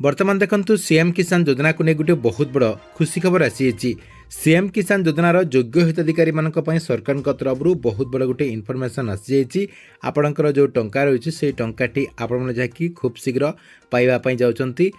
बर्तमान देखंतु सीएम किसान योजना को नहीं गोटे बहुत बड़ खुशी खबर आसी। सीएम किसान योजनार योग्य हिताधिकारी मानक पई सरकार तरफ बहुत बड़ गोटे इनफॉरमेशन आसी। आपणकर जो टंका रही से टंकाटी आपण जहाँकि खूब शीघ्र पाइबा जाउछंती,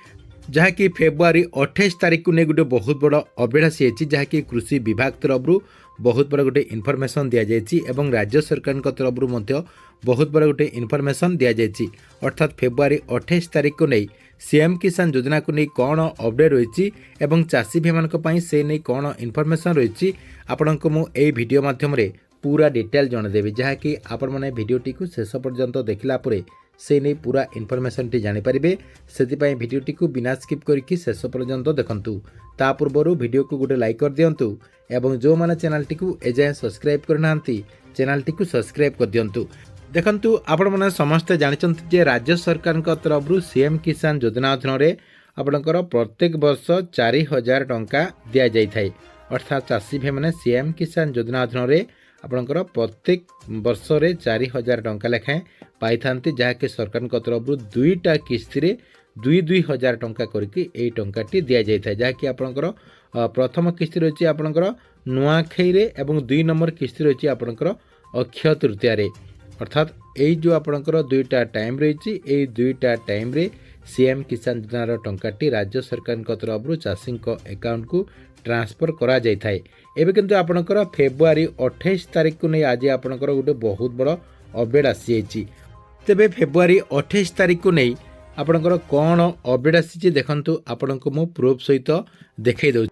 जहाँकि फेब्रुआरी 28 तारीख को नहीं गोटे बहुत बड़ अपडेट आसी, जहाँकि कृषि विभाग तरफ बहुत बड़ गोटे इनफॉरमेशन दि जाइए और राज्य सरकार तरफ बहुत बड़ गोटे इनफॉरमेशन दि जाइए। अर्थात फेब्रुआरी 28 तारीख को नहीं सीएम किसान योजना को नहीं कौन अपडेट रही और चाषी भाई मान से नहीं कौन इनफॉरमेशन रही आपण को मुझे वीडियो माध्यम पूरा डिटेल जनदेवी, जहाँकि आपण मैंने वीडियोटी को शेष पर्यंत देखला से नहीं पूरा इनफॉरमेशन टी जानीपारे। से वीडियोटी को बिना स्किप करके शेष पर्यंत देखंतु। ता पूर्व वीडियो को गोटे लाइक कर दिंतु एवं जो मैंने चैनल टी को एजाए सब्सक्राइब करना चैनल टी को सब्सक्राइब कर दिंतु। देखंतु आपण मैंने समस्ते जानते जे राज्य सरकार तरफ सीएम किसान योजना अधीन आपणकर प्रत्येक वर्ष 4000 टंका दि जाए। अर्थात चाषी भाई मैंने सीएम किसान योजना अधीन आपणकर प्रत्येक वर्ष रे 4000 टंका लेखाएं पाई थांती, जहाँकि सरकार तरफ दुईटा किस्ती रे 2,000 टंका करके यही टंकाटी दि जाए। जहाँकि आपणकर प्रथम किस्ती रही आपणकर नुआखाई रे एवं 2 नंबर किस्ती रही आपणकर अक्षय तृतीया रे। अर्थात यही जो आपणकर दुईटा टाइम रही यही दुईटा टाइम रे सीएम किसान योजनार टंकाटी राज्य सरकार तरफ चाषी अकाउंट को ट्रांसफर करा जाय थाए। एबे किंतु आपणकर फेब्रुआरी 28 तारीख को नहीं आज आपणकर गोटे बहुत बड़ अपडेट आसी जाइए। तेबे फेब्रुआरी 28 तारीख को नहीं आपणकर कौन अपडेट आसी देखंतु, आपण को मु प्रूफ सहित देखै दउ।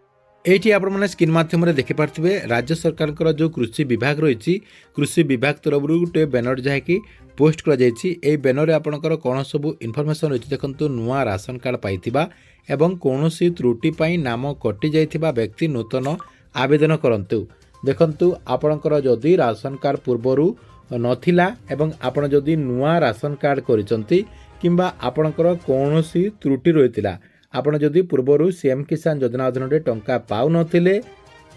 एठी आपण माने स्क्रीन माध्यम रे देखि पारथिबे राज्य सरकार जो कृषि विभाग रही कृषि विभाग तरफ गोटे बैनर जहाँकि पोस्ट करा जायछि। एई बैनर रे आपणकर कोन सब इनफॉरमेशन रही देखंतु, नुआ राशन कार्ड पाइथिबा एवं कौनसी त्रुटि पाई नाम कटि जाइथिबा व्यक्ति नूतन आवेदन करंतु। देखंतु आपणकर जदि राशन कार्ड पूर्वरु नथिला एवं आपण जदि नुआ राशन कार्ड करिसंती किंबा आपणकर कौनसी त्रुटि रहितिला, आपण जदि पूर्वरु सीएम किसान योजना अधीन टंका पाउ नथिले,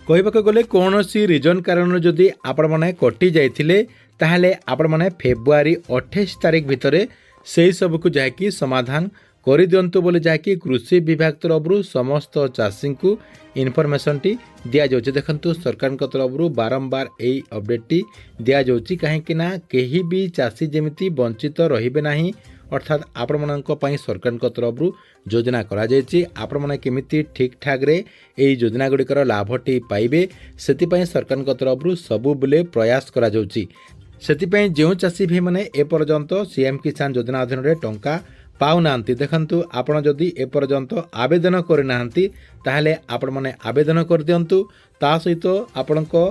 कहबाक गले कौनसी रीजन कारण जदि आपण माने कटि जाइथिले, ताहले आपण माने फेब्रुआरी 28 तारीख भितरे सेही सब को जाकी समाधान करि दियंतु बोले जाकी कृषि विभाग तरफ समस्त चाषी को इनफॉरमेशन टी दिया जाउछि। देखंतु सरकार तरफ बारंबार यही अपडेट टी दिया जाउछि, काहेकि ना केही भी चाषी जेमिति वंचित रहिबे नाही। अर्थात आपण मानक पई सरकार तरफ योजना करा जायछि, आपण माने केमिति ठीक ठाक रे एई योजना गुड़िकर लाभटी पाइबे सेति पई सरकार तरफ सबु बेले प्रयास करा जाउछि। सेति पई जेउ चाषी भाई माने ए पर्यंत सीएम किसान योजना अधीन टंका पाउ नांती, देखंतु आपण जदि ए पर्यंत आवेदन करि नांती ताहले आपण माने आवेदन कर दियंतु। ता सहित आपणको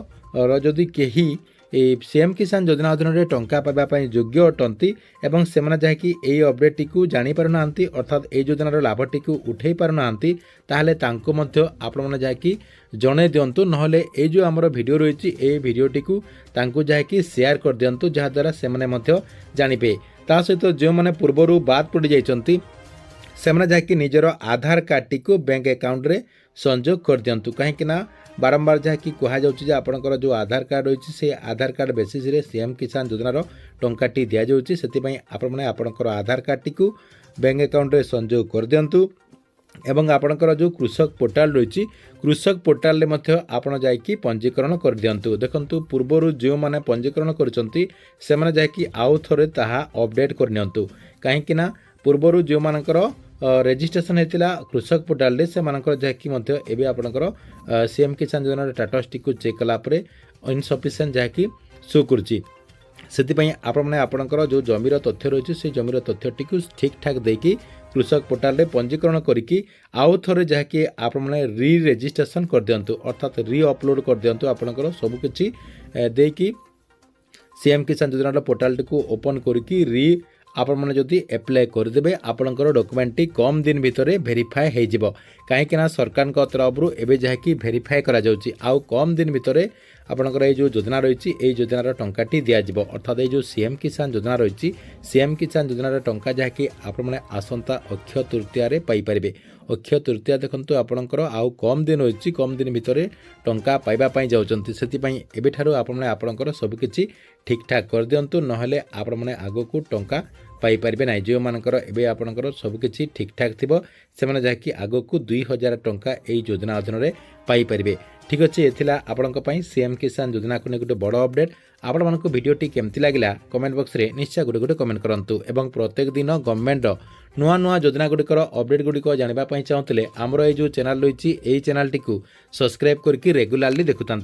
जदि केही सीएम किसान योजना अधीन टंका पाइबा योग्य अटंती एवं सेमाने जहाँकि यही अपडेट टी जानी पारु नांती, अर्थात ए योजनार लाभटी उठै पारु नांती, ताहले तांको मध्य आपण माने जहाँकि जणे दियंतु। नहले ए जो हमर वीडियो रही ए वीडियोटी को तांको जहाँकि शेयर कर दियंतु, जहा द्वारा सेमाने मध्य जानिबे। ता सहित जो माने पूर्वरु बाद पड़ी जाइछंती सेमाने जहाँकि निजर आधार कार्ड टी बैंक अकाउंट रे संयोग कर दियंतु, कहीं ना बारंबार जहाँकि कह जाउछि आपणकर जो आधार कार्ड रही से आधार कार्ड बेसिस रे सीएम किसान योजनार टंकाटी दि जाउछि। सेतिपई आपण माने आपणकर आधार कार्ड टी बैंक अकाउंट रे संयोग कर दियंतु एवं आपणकर जो कृषक पोर्टाल रही कृषक पोर्टाल रे मध्य आपण जाइकी पंजीकरण कर दियंतु। देखंतु पूर्वरु जो माने पंजीकरण करचंती सेमाने जाइकी आउ थरे ताहा अपडेट कर नियंतु, काहेकि ना पूर्वरु जो मानकर रेजिस्ट्रेशन होता कृषक पोर्टाल रे से मानकर जहाँकि मध्य एबे आपणकर सीएम किसान योजना स्टेटस टी चेक कलापर इनसफिशिएंट जहाँकि शो करुच्ची। से आपणकर जो जमीर तथ्य रही से जमीर तथ्य टी ठीक ठाक देकी कृषक पोर्टाल रे पंजीकरण करिकी आउ थरे जहाँकि आपने री रेजिस्ट्रेशन कर दियंतु, अर्थात री अपलोड कर दियंतु। आपणकर सबकिछि देकी सीएम किसान योजना पोर्टाल टी ओपन करिकी री आपण मैंने जदि एप्लाय करदे आपणकर डॉक्यूमेंट टी कम दिन भितर वेरीफाए हो जिवो, काहेकि ना सरकार तरफ एबे जहाँकि वेरीफाए करा जाउछि आउ कम दिन भितर आपणकर ये जो योजना रही ये योजनार टंकाटी दिज्व। अर्थात ये जो सीएम किसान योजना रही सीएम किसान योजनार टंका जहाँकि आपण मैंने आसंता अक्षय तृतीया पाई पारिबे। अक्षय तृतीया देखंतु आपणकर आउ कम दिन रही कम दिन भितर टंका पाइबा जाउछंती, सेतिपई एबेठारु आपण मैंने आपणकर सबकिछि ठीक ठाक कर दियंतु, नहले आपण मैंने आगो को टंका पाइपारे ना जो मानकर एवं आपंकर सबकि ठीक ठाक थी से जहाँकि आगक 2000 टंका यही योजना अधीन में पाइपारे। ठीक अच्छे ये आपण सीएम किसान योजना को गोटे बड़ अपडेट। आपण मानक भिडियोटी केमती लगिला कमेंट बॉक्स रे निश्चय गोटे गोटे कमेंट करंतु एवं प्रत्येक दिन गवर्नमेंट नुआ नुआ योजना गुड़िकर अपडेट गुड़िक जानापी चाहूँगे आमर ये जो चैनल रही चैनल टी सब्सक्राइब करके रेगुलारली देखुता।